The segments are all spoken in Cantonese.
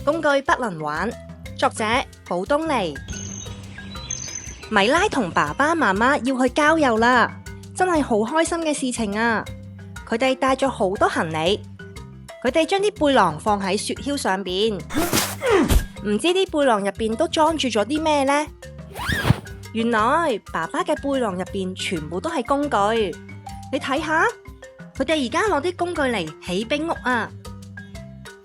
工具不能玩，作者寶東尼。米拉同爸爸媽媽要去郊遊啦，真係好開心嘅事情啊！佢哋帶咗好多行李，佢哋將啲背囊放喺雪橇上邊，唔知啲背囊入邊都裝住咗啲咩呢？原來爸爸嘅背囊入邊全部都係工具，你睇下，佢哋而家攞啲工具嚟起冰屋啊！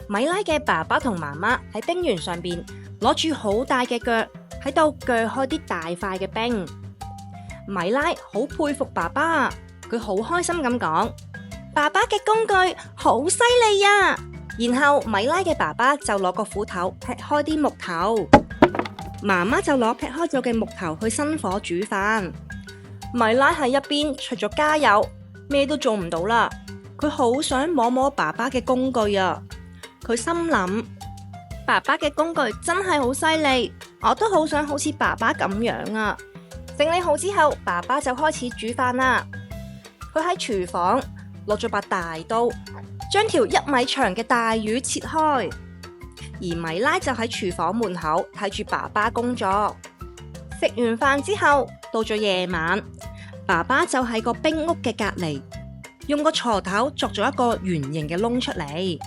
米拉嘅爸爸同媽媽喺冰原上邊攞住好大嘅腳喺度鋸開啲大塊嘅冰。米拉好佩服爸爸，佢好開心咁講：爸爸嘅工具好犀利啊！然後米拉嘅爸爸就攞個斧頭劈開啲木頭，媽媽就攞劈開咗嘅木頭去生火煮飯。米拉喺一邊除咗加油，咩都做唔到啦。佢好想摸摸爸爸嘅工具啊！佢心諗，爸爸嘅工具真係好犀利，我都好想好似爸爸咁樣啊！整理好之後，爸爸就開始煮飯啦。佢喺廚房攞咗把大刀，將條1米長嘅大魚切開。而米拉就喺廚房門口睇住爸爸工作。食完飯之後，到咗夜晚，爸爸就喺個冰屋嘅隔籬，用個鋤頭鑿咗一個圓形嘅窿出嚟。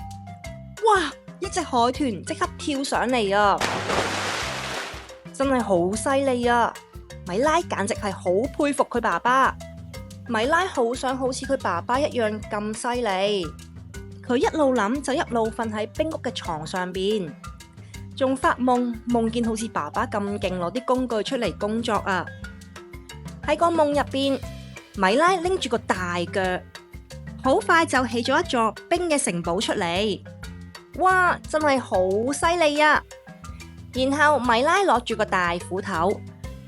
哇！一隻海豚即刻跳上嚟啊！真係好犀利啊！米拉簡直係好佩服佢爸爸。米拉好想好似佢爸爸一樣咁犀利。佢一路諗就一路瞓喺冰屋嘅床上邊，仲發夢見好似爸爸咁勁攞啲工具出嚟工作啊！喺個夢入邊，米拉拎住個大腳，好快就起咗一座冰嘅城堡出嚟。哇，真係好犀利啊！然後米拉攞住個大斧頭，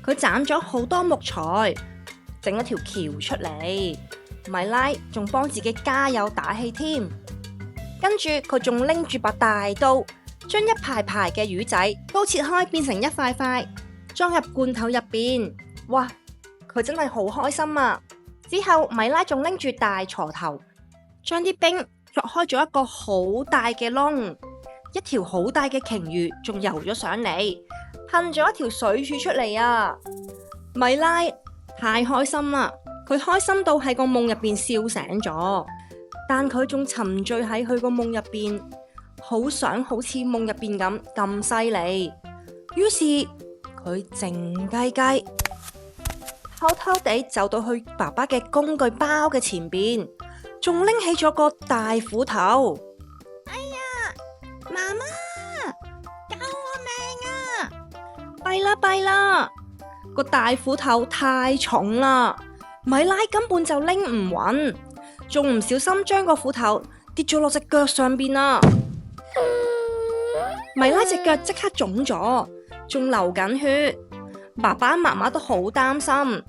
佢斬咗好多木材，整咗條橋出嚟。米拉仲幫自己加油打氣添。跟住佢仲拎住把大刀，將一排排嘅魚仔都切開，變成一塊塊，裝入罐頭入邊。哇，佢真係好開心啊！之後米拉仲拎住大鋤頭，將啲冰鑿開咗一個好大嘅窿，一條好大嘅鯨魚仲游咗上嚟，噴咗一條水柱出嚟啊！米拉太開心啦，佢開心到喺個夢入邊笑醒咗，但佢仲沉醉喺佢個夢入邊，好想好似夢入邊咁犀利。於是佢靜雞雞，偷偷地走到去爸爸嘅工具包嘅前邊，仲拎起咗個大斧頭。哎呀，媽媽，救我命啊！弊啦，個大斧頭太重啦，米拉根本就拎唔穩，仲唔小心將個斧頭跌咗落隻腳上邊啊！米拉隻腳即刻腫咗，仲流緊血。爸爸媽媽都好擔心，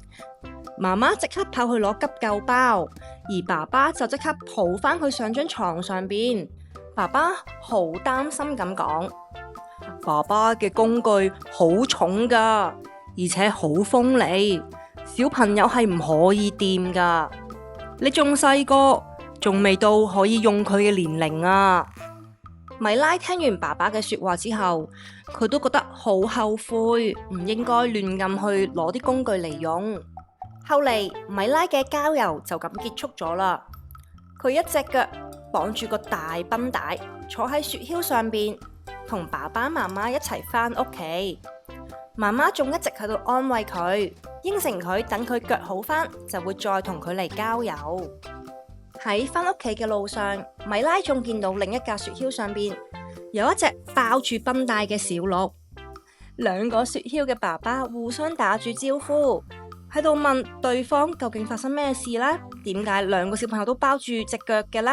媽媽即刻跑去攞急救包，而爸爸就即刻抱翻佢上張床上邊。爸爸好擔心咁講：爸爸嘅工具好重噶，而且好鋒利，小朋友係唔可以掂噶。你仲細個，仲未到可以用佢嘅年齡啊！米拉聽完爸爸嘅說話之後，佢都覺得好後悔，唔應該亂咁去攞啲工具嚟用。後嚟米拉嘅郊遊就咁結束咗啦。佢一隻腳綁住個大繃帶，坐喺雪橇上邊，同爸爸媽媽一齊返屋企。媽媽仲一直喺度安慰佢，應承佢等佢腳好返，就會再同佢嚟郊遊。喺返屋企嘅路上，米拉仲見到另一架雪橇上邊有一隻包住繃帶嘅小鹿。兩個雪橇嘅爸爸互相打住招呼，喺度問對方究竟發生咩事呢？點解兩個小朋友都包住隻腳嘅呢？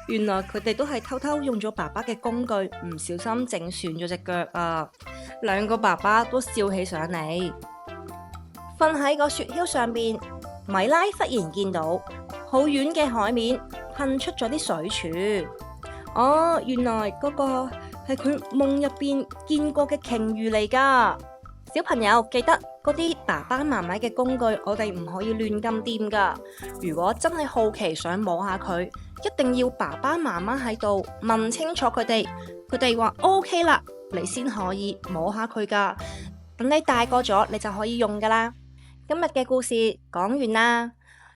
原來佢哋都係偷偷用咗爸爸嘅工具，唔小心整損咗隻腳啊！兩個爸爸都笑起上嚟。瞓喺個雪橇上邊，米拉忽然見到好遠嘅海面噴出咗啲水柱。哦，原來嗰個係佢夢入邊見過嘅鯨魚嚟噶。小朋友記得嗰啲爸爸媽媽嘅工具，我哋唔可以亂咁掂噶。如果真係好奇想摸下佢，一定要爸爸媽媽喺度問清楚佢哋話 OK 啦，你先可以摸下佢噶。等你大個咗，你就可以用噶啦。今日嘅故事講完啦。